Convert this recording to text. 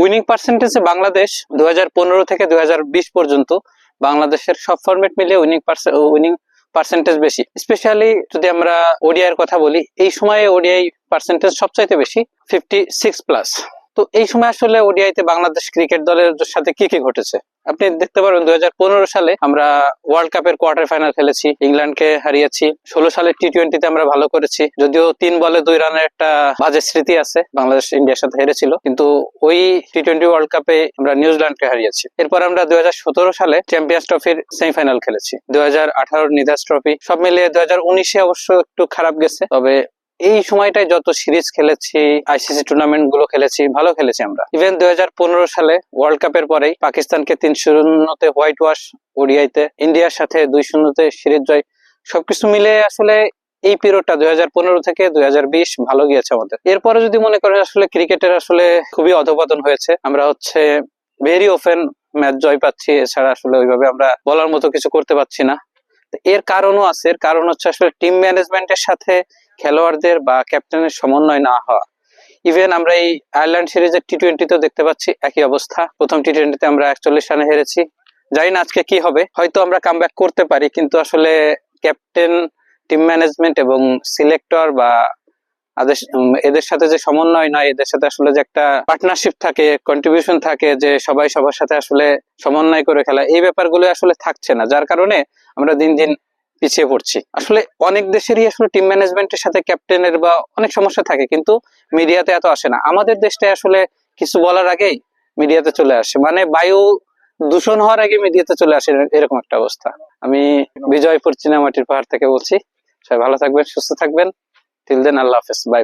Winning পার্সেন্টেজে Bangladesh 2015 থেকে 2020 পর্যন্ত বাংলাদেশের সব ফরম্যাট মিলিয়ে উইনিং পার্সেন্টেজ বেশি। স্পেশালি যদি আমরা ওডিআই এর কথা বলি, এই সময়ে ওডিআই পার্সেন্টেজ সবচাইতে বেশি, 56+। তো এই সময় আসলে ওডিআইতে বাংলাদেশ ক্রিকেট দলের সাথে কি কি ঘটেছে আপনি দেখতে পারেন। 2015 সালে আমরা ওয়ার্ল্ড কাপের কোয়ার্টার ফাইনাল খেলেছি, ইংল্যান্ডকে হারিয়েছি। 16 সালে টি-20তে আমরা ভালো করেছি, যদিও 3 বলে 2 রানের একটা বাজে স্মৃতি আছে, বাংলাদেশ ইন্ডিয়ার সাথে হেরেছিল, কিন্তু ওই টি-20 ওয়ার্ল্ড কাপে আমরা নিউজিল্যান্ডকে হারিয়েছি। এরপর আমরা 2017 সালে চ্যাম্পিয়ন্স ট্রফির সেমিফাইনাল খেলেছি, 2018 নিধাস ট্রফি, সব মিলিয়ে 2019-এ অবশ্য একটু খারাপ গেছে। তবে এই সময়টায় যত সিরিজ খেলেছি, আইসিসি টুর্নামেন্ট গুলো খেলেছি, ভালো খেলেছি আমরা। ইভেন 2015 সালে ওয়ার্ল্ড কাপের পরেই পাকিস্তানকে 3-0-তে হোয়াইট ওয়াশ ওডিআইতে, ইন্ডিয়ার সাথে 2-0-তে সিরিজ জয়। সবকিছু মিলে আসলে এই পিরিয়ডটা 2015 থেকে 2020 ভালো গিয়েছে আমাদের। এরপরে যদি মনে করেন আসলে ক্রিকেটের আসলে খুবই অধপতন হয়েছে, আমরা ভেরি ওপেন ম্যাচ জয় পাচ্ছি, এছাড়া আসলে ওইভাবে আমরা বলার মতো কিছু করতে পারছি না। এর কারণও আছে, এর কারণ হচ্ছে আসলে টিম ম্যানেজমেন্টের সাথে খেলোয়াড়দের বা ক্যাপ্টেনের সমন্বয় না হওয়া। ইভেন আমরা এই আয়ারল্যান্ড সিরিজের টি-20তেও দেখতে পাচ্ছি একই অবস্থা। প্রথম টি-20তে আমরা 41 রানে হেরেছি। জানি না আজকে কি হবে, হয়তো আমরা কামব্যাক করতে পারি, কিন্তু আসলে ক্যাপ্টেন, টিম ম্যানেজমেন্ট এবং সিলেক্টর বা এদের সাথে যে সমন্বয় নয়, এদের সাথে আসলে যে একটা পার্টনারশিপ থাকে, কন্ট্রিবিউশন থাকে, যে সবাই সবার সাথে আসলে সমন্বয় করে খেলা, এই ব্যাপারগুলো আসলে থাকছে না, যার কারণে আমরা দিন দিন পিছিয়ে পড়ছি। আসলে অনেক দেশেরই আসলে টিম ম্যানেজমেন্টের সাথে ক্যাপ্টেনের বা অনেক সমস্যা থাকে, কিন্তু মিডিয়াতে এত আসে না। আমাদের দেশটায় আসলে কিছু বলার আগেই মিডিয়াতে চলে আসে, মানে বায়ু দূষণ হওয়ার আগে মিডিয়াতে চলে আসে, এরকম একটা অবস্থা। আমি বিজয়পুর চীনামাটির পাহাড় থেকে বলছি। সবাই ভালো থাকবেন, সুস্থ থাকবেন। টিল দেন, আল্লাহ হাফেজ, বাই।